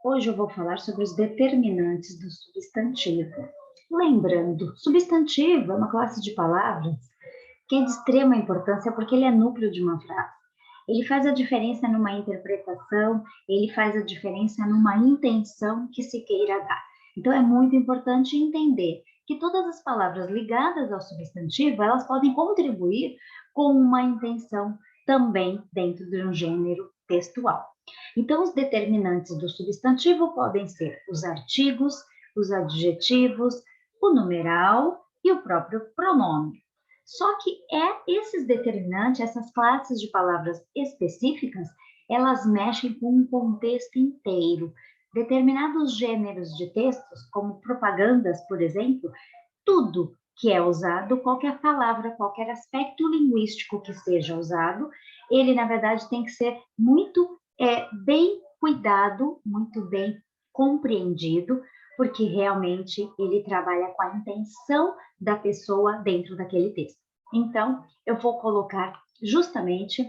Hoje eu vou falar sobre os determinantes do substantivo. Lembrando, substantivo é uma classe de palavras que é de extrema importância porque ele é núcleo de uma frase. Ele faz a diferença numa interpretação, ele faz a diferença numa intenção que se queira dar. Então é muito importante entender que todas as palavras ligadas ao substantivo, elas podem contribuir com uma intenção também dentro de um gênero textual. Então, os determinantes do substantivo podem ser os artigos, os adjetivos, o numeral e o próprio pronome. Só que esses determinantes, essas classes de palavras específicas, elas mexem com um contexto inteiro. Determinados gêneros de textos, como propagandas, por exemplo, tudo que é usado, qualquer palavra, qualquer aspecto linguístico que seja usado, ele, na verdade, tem que ser muito bem cuidado, muito bem compreendido, porque realmente ele trabalha com a intenção da pessoa dentro daquele texto. Então, eu vou colocar justamente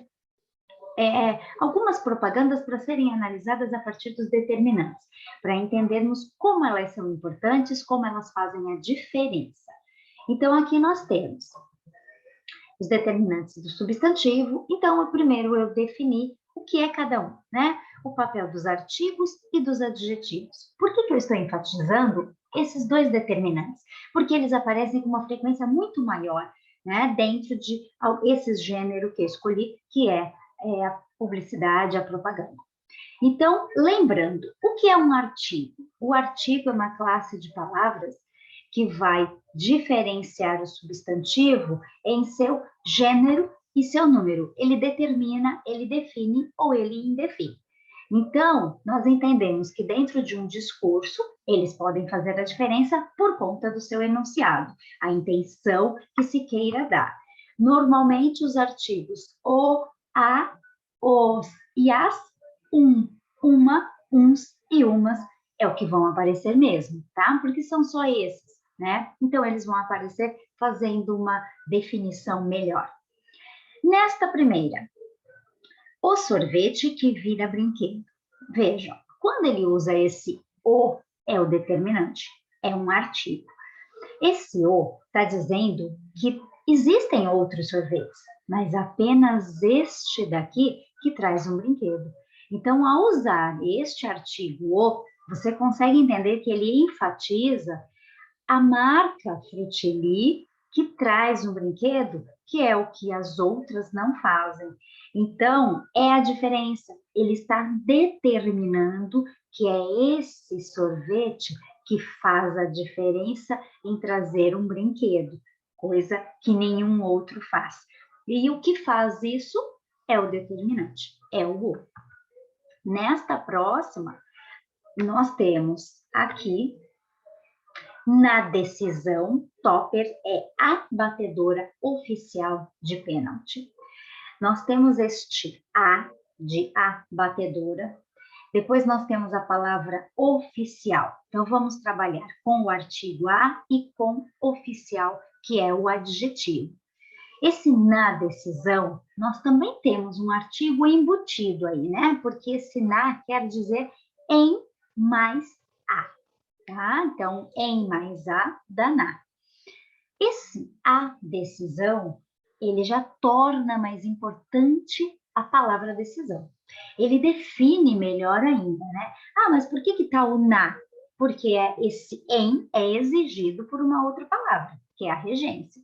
algumas propagandas para serem analisadas a partir dos determinantes, para entendermos como elas são importantes, como elas fazem a diferença. Então, aqui nós temos os determinantes do substantivo. Então, primeiro eu defini o que é cada um, né? O papel dos artigos e dos adjetivos. Por que eu estou enfatizando esses dois determinantes? Porque eles aparecem com uma frequência muito maior, né? Dentro de esse gênero que eu escolhi, que é a publicidade, a propaganda. Então, lembrando, o que é um artigo? O artigo é uma classe de palavras que vai diferenciar o substantivo em seu gênero e seu número. Ele determina, ele define ou ele indefine. Então, nós entendemos que dentro de um discurso, eles podem fazer a diferença por conta do seu enunciado, a intenção que se queira dar. Normalmente, os artigos o, a, os e as, uma, uns e umas é o que vão aparecer mesmo, tá? Porque são só esses, né? Então, eles vão aparecer fazendo uma definição melhor. Nesta primeira, o sorvete que vira brinquedo. Vejam, quando ele usa esse o, é o determinante, é um artigo. Esse o está dizendo que existem outros sorvetes, mas apenas este daqui que traz um brinquedo. Então, ao usar este artigo o, você consegue entender que ele enfatiza a marca Frutili que traz um brinquedo, que é o que as outras não fazem. Então, é a diferença. Ele está determinando que é esse sorvete que faz a diferença em trazer um brinquedo, coisa que nenhum outro faz. E o que faz isso é o determinante, é o outro. Nesta próxima, nós temos aqui, na decisão, Topper é a batedora oficial de pênalti. Nós temos este a de a batedora. Depois nós temos a palavra oficial. Então, vamos trabalhar com o artigo a e com oficial, que é o adjetivo. Esse na decisão, nós também temos um artigo embutido aí, né? Porque esse na quer dizer em mais a, tá? Então, em mais a dá na. Esse a decisão, ele já torna mais importante a palavra decisão. Ele define melhor ainda, né? Ah, mas por que tá o na? Porque esse em é exigido por uma outra palavra, que é a regência.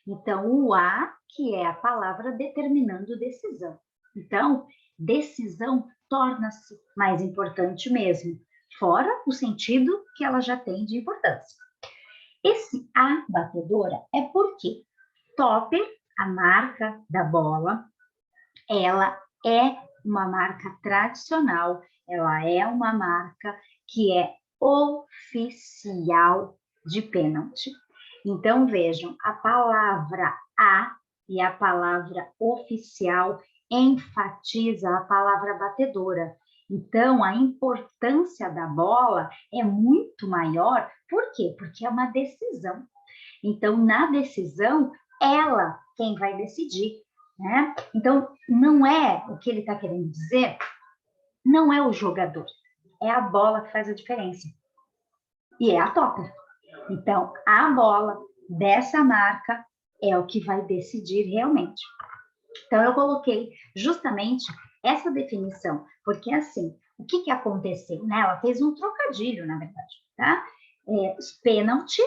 Então, o a, que é a palavra determinando decisão. Então, decisão torna-se mais importante mesmo, fora o sentido que ela já tem de importância. Esse a batedora é porque Topper, a marca da bola, ela é uma marca tradicional, ela é uma marca que é oficial de pênalti. Então, vejam, a palavra a e a palavra oficial enfatiza a palavra batedora. Então, a importância da bola é muito maior. Por quê? Porque é uma decisão. Então, na decisão, ela quem vai decidir, né? Então, não é o que ele está querendo dizer não é o jogador, é a bola que faz a diferença. E é a topper. Então, a bola dessa marca é o que vai decidir realmente. Então, eu coloquei justamente essa definição, porque assim, o que aconteceu? Né? Ela fez um trocadilho, na verdade, tá? Os pênaltis,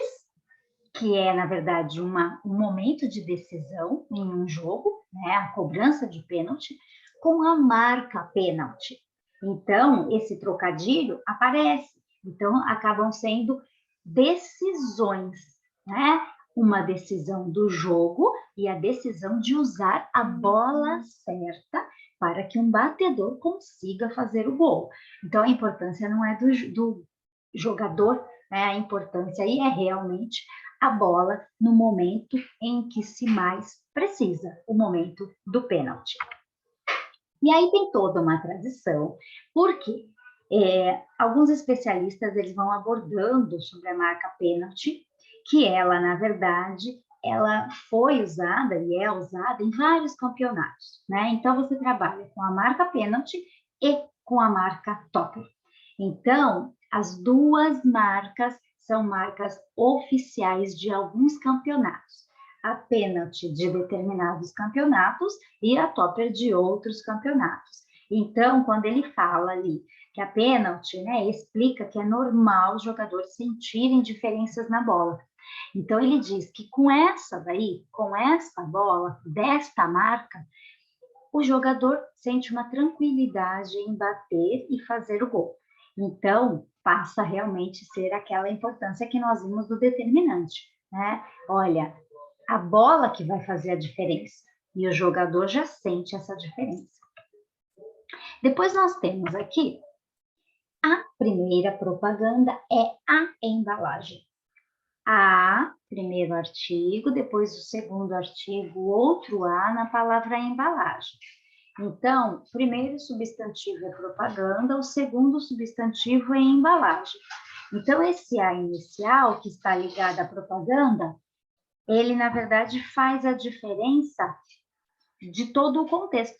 que é, na verdade, um momento de decisão em um jogo, né? A cobrança de pênalti, com a marca pênalti. Então, esse trocadilho aparece. Então, acabam sendo decisões, né? Uma decisão do jogo e a decisão de usar a bola certa para que um batedor consiga fazer o gol. Então, a importância não é do jogador, né? A importância aí é realmente a bola no momento em que se mais precisa, o momento do pênalti. E aí tem toda uma tradição, porque alguns especialistas eles vão abordando sobre a marca pênalti, que ela, na verdade, ela foi usada e é usada em vários campeonatos, né? Então, você trabalha com a marca pênalti e com a marca topper. Então, as duas marcas são marcas oficiais de alguns campeonatos. A pênalti de determinados campeonatos e a topper de outros campeonatos. Então, quando ele fala ali que a pênalti, né, explica que é normal os jogadores sentirem diferenças na bola. Então, ele diz que com essa daí, com essa bola, desta marca, o jogador sente uma tranquilidade em bater e fazer o gol. Então, passa realmente a ser aquela importância que nós vimos do determinante, né? Olha, a bola que vai fazer a diferença e o jogador já sente essa diferença. Depois nós temos aqui a primeira propaganda é a embalagem. A, primeiro artigo, depois o segundo artigo, outro A na palavra embalagem. Então, o primeiro substantivo é propaganda, o segundo substantivo é embalagem. Então, esse A inicial, que está ligado à propaganda, ele, na verdade, faz a diferença de todo o contexto.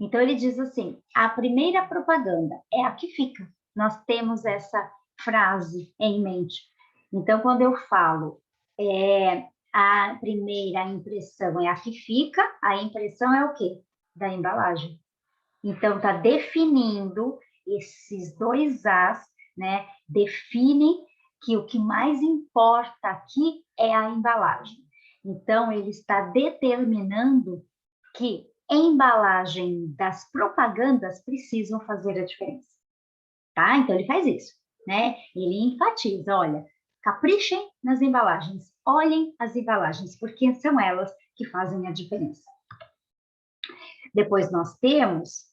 Então, ele diz assim, a primeira propaganda é a que fica. Nós temos essa frase em mente. Então, quando eu falo a primeira impressão é a que fica, a impressão é o quê? Da embalagem. Então, está definindo esses dois As, né? Define que o que mais importa aqui é a embalagem. Então, ele está determinando que a embalagem das propagandas precisam fazer a diferença, tá? Então, ele faz isso, né? Ele enfatiza, olha, caprichem nas embalagens, olhem as embalagens, porque são elas que fazem a diferença. Depois nós temos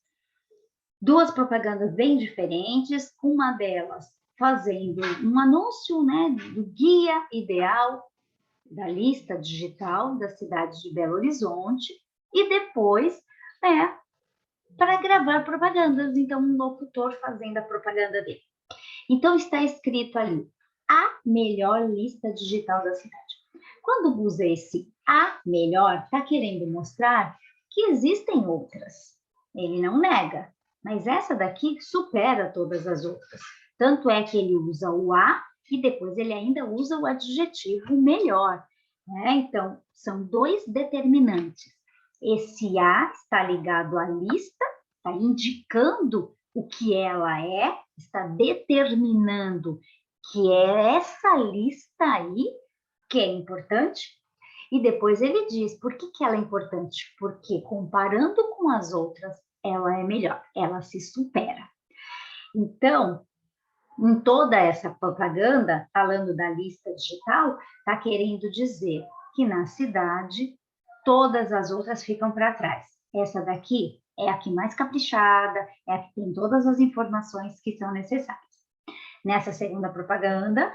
duas propagandas bem diferentes, uma delas fazendo um anúncio, né, do guia ideal da lista digital da cidade de Belo Horizonte, e depois para gravar propagandas, então um locutor fazendo a propaganda dele. Então está escrito ali, a melhor lista digital da cidade. Quando usa esse a melhor, está querendo mostrar que existem outras. Ele não nega, mas essa daqui supera todas as outras. Tanto é que ele usa o a e depois ele ainda usa o adjetivo melhor. Né? Então, são dois determinantes. Esse a está ligado à lista, está indicando o que ela é, está determinando que é essa lista aí que é importante. E depois ele diz por que ela é importante? Porque comparando com as outras, ela é melhor, ela se supera. Então, em toda essa propaganda, falando da lista digital, está querendo dizer que na cidade todas as outras ficam para trás. Essa daqui é a que mais caprichada, é a que tem todas as informações que são necessárias. Nessa segunda propaganda,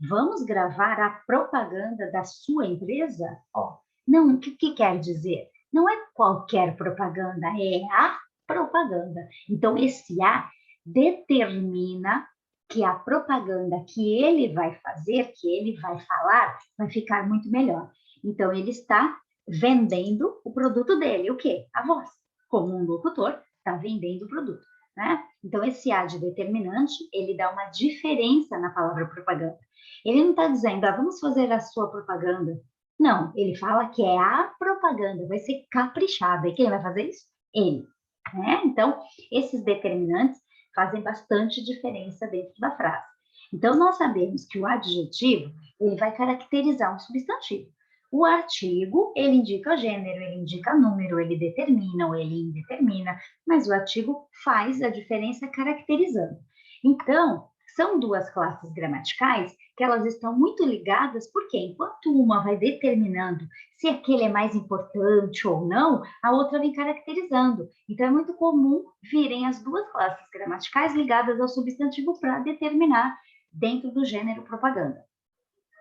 vamos gravar a propaganda da sua empresa? Ó, não, o que quer dizer? Não é qualquer propaganda, é a propaganda. Então, esse A determina que a propaganda que ele vai fazer, que ele vai falar, vai ficar muito melhor. Então, ele está vendendo o produto dele. O quê? A voz. Como um locutor, está vendendo o produto. né? Então, esse A de determinante, ele dá uma diferença na palavra propaganda. Ele não está dizendo, vamos fazer a sua propaganda. Não, ele fala que é a propaganda, vai ser caprichada. E quem vai fazer isso? Ele, né? Então, esses determinantes fazem bastante diferença dentro da frase. Então, nós sabemos que o adjetivo, ele vai caracterizar um substantivo. O artigo, ele indica gênero, ele indica número, ele determina ou ele indetermina, mas o artigo faz a diferença caracterizando. Então, são duas classes gramaticais que elas estão muito ligadas, porque enquanto uma vai determinando se aquele é mais importante ou não, a outra vem caracterizando. Então, é muito comum virem as duas classes gramaticais ligadas ao substantivo para determinar dentro do gênero propaganda.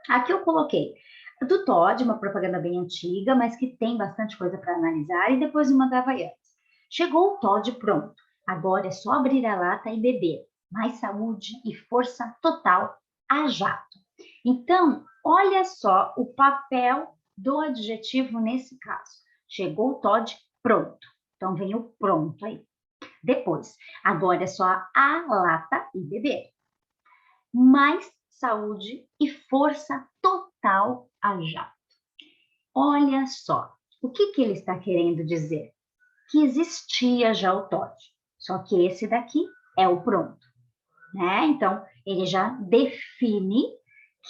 Aqui eu coloquei do Todd, uma propaganda bem antiga, mas que tem bastante coisa para analisar, e depois uma da Havaianas. Chegou o Todd pronto. Agora é só abrir a lata e beber. Mais saúde e força total a jato. Então, olha só o papel do adjetivo nesse caso. Chegou o Todd pronto. Então, vem o pronto aí. Depois, agora é só a lata e beber. Mais saúde e força total a jato. Olha só, o que ele está querendo dizer? Que existia já o Todd, só que esse daqui é o pronto, né? Então, ele já define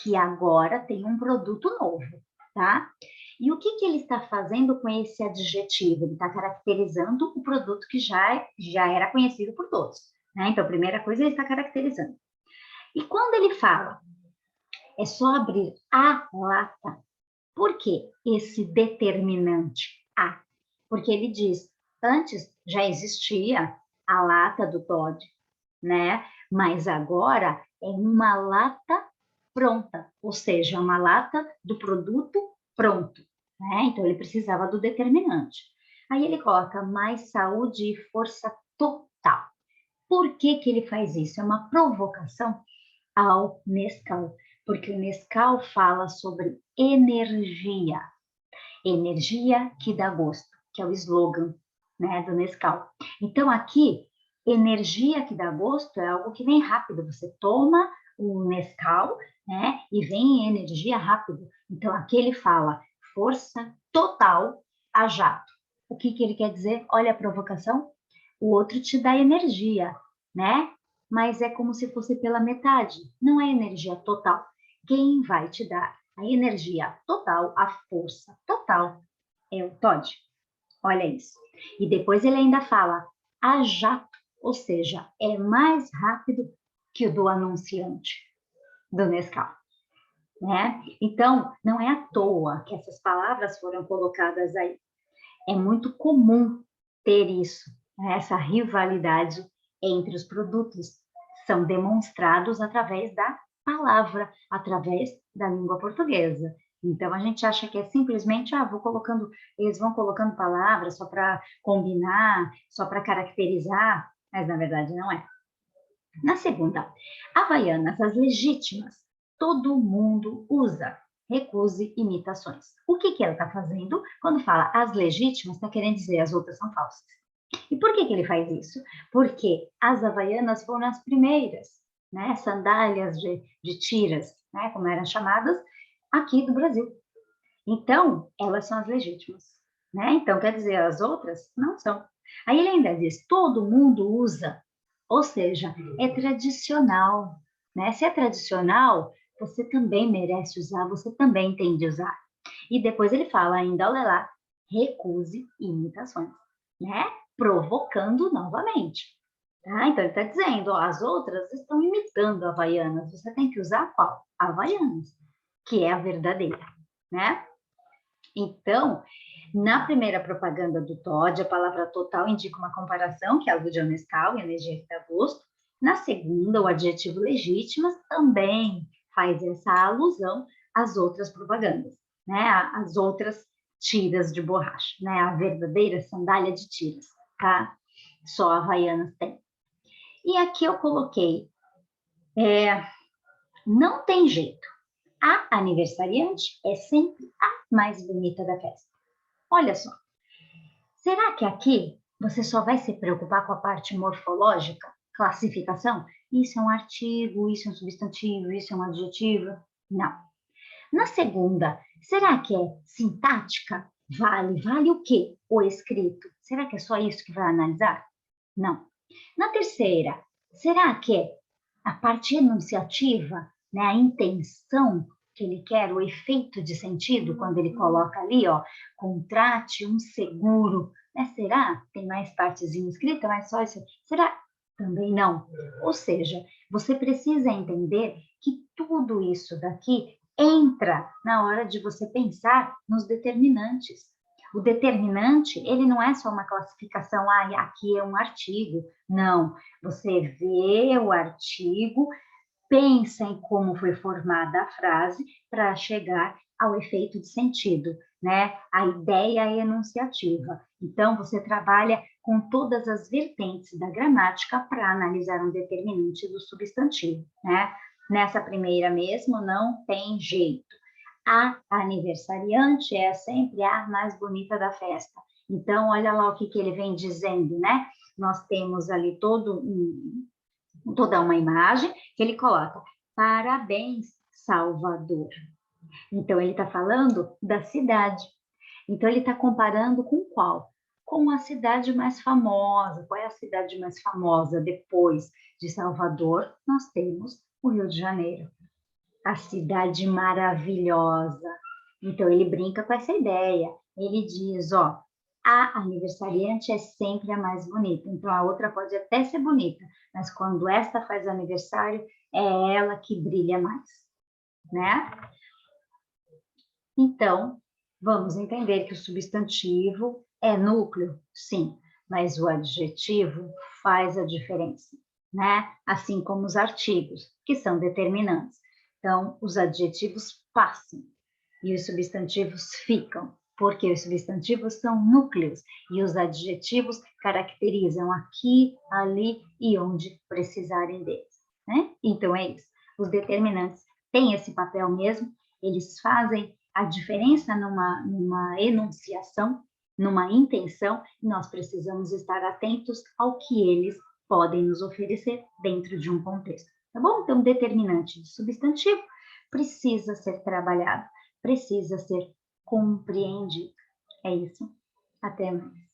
que agora tem um produto novo, tá? E o que ele está fazendo com esse adjetivo? Ele está caracterizando o produto que já era conhecido por todos, né? Então, a primeira coisa, ele está caracterizando. E quando ele fala, é só abrir a lata, por que esse determinante a? Porque ele diz, antes já existia a lata do Todd, né? Mas agora é uma lata pronta, ou seja, uma lata do produto pronto, né? Então ele precisava do determinante. Aí ele coloca mais saúde e força total. Por que ele faz isso? É uma provocação ao Nescau, porque o Nescau fala sobre energia, energia que dá gosto, que é o slogan, né, do Nescau. Então aqui, energia que dá gosto é algo que vem rápido, você toma o Nescau, né, e vem energia rápido. Então aqui ele fala força total a jato. O que ele quer dizer? Olha a provocação, o outro te dá energia, né? Mas é como se fosse pela metade, não é energia total. Quem vai te dar a energia total, a força total, é o Todd. Olha isso. E depois ele ainda fala a jato, ou seja, é mais rápido que o do anunciante, do Nescau. Né? Então, não é à toa que essas palavras foram colocadas aí. É muito comum ter isso, né? Essa rivalidade entre os produtos. São demonstrados através da palavra, através da língua portuguesa. Então, a gente acha que é simplesmente, vou colocando, eles vão colocando palavras só para combinar, só para caracterizar, mas na verdade não é. Na segunda, Havaianas, as legítimas, todo mundo usa. Recuse imitações. O que ela está fazendo? Quando fala as legítimas, está querendo dizer as outras são falsas. E por que ele faz isso? Porque as Havaianas foram as primeiras, né? Sandálias de tiras, né? Como eram chamadas, aqui do Brasil. Então, elas são as legítimas, né? Então, quer dizer, as outras não são. Aí ele ainda diz, todo mundo usa, ou seja, é tradicional, né? Se é tradicional, você também merece usar, você também tem de usar. E depois ele fala ainda, olha lá, recuse imitações, né? Provocando novamente. Tá? Então, ele está dizendo, as outras estão imitando a Havaianas, você tem que usar qual? A Havaianas, que é a verdadeira, né? Então, na primeira propaganda do Todd, a palavra total indica uma comparação, que é a do John Nescau, e energia que dá gosto. Na segunda, o adjetivo legítimas também faz essa alusão às outras propagandas, né? Às outras tiras de borracha, né? A verdadeira sandália de tiras, tá? Só a Havaianas tem. E aqui eu coloquei, não tem jeito. A aniversariante é sempre a mais bonita da festa. Olha só, será que aqui Você só vai se preocupar com a parte morfológica, classificação? Isso é um artigo, isso é um substantivo, isso é um adjetivo? Não. Na segunda, será que é sintática? Vale. Vale o quê? O escrito. Será que é só isso que vai analisar? Não. Na terceira, será que é a parte enunciativa, né, a intenção que ele quer, o efeito de sentido, quando ele coloca ali, ó, contrate um seguro, né? Será? Tem mais partezinha escrita, mas só isso. Será? Também não. Ou seja, você precisa entender que tudo isso daqui entra na hora de você pensar nos determinantes. O determinante, ele não é só uma classificação, ah, aqui é um artigo. Não, você vê o artigo, pensa em como foi formada a frase para chegar ao efeito de sentido, né? A ideia enunciativa. Então, você trabalha com todas as vertentes da gramática para analisar um determinante do substantivo, né? Nessa primeira mesmo, não tem jeito. A aniversariante é sempre a mais bonita da festa. Então, olha lá o que ele vem dizendo, né? Nós temos ali toda uma imagem que ele coloca. Parabéns, Salvador. Então, ele está falando da cidade. Então, ele está comparando com qual? Com a cidade mais famosa. Qual é a cidade mais famosa depois de Salvador? Nós temos o Rio de Janeiro, a cidade maravilhosa. Então, ele brinca com essa ideia. Ele diz, ó, a aniversariante é sempre a mais bonita. Então, a outra pode até ser bonita, mas quando esta faz aniversário, é ela que brilha mais, né? Então, vamos entender que o substantivo é núcleo, sim, mas o adjetivo faz a diferença, né? Assim como os artigos, que são determinantes. Então, os adjetivos passam e os substantivos ficam, porque os substantivos são núcleos e os adjetivos caracterizam aqui, ali e onde precisarem deles, né? Então, é isso. Os determinantes têm esse papel mesmo, eles fazem a diferença numa enunciação, numa intenção, e nós precisamos estar atentos ao que eles podem nos oferecer dentro de um contexto, tá bom? Então, determinante de substantivo precisa ser trabalhado, precisa ser compreendido. É isso. Até mais.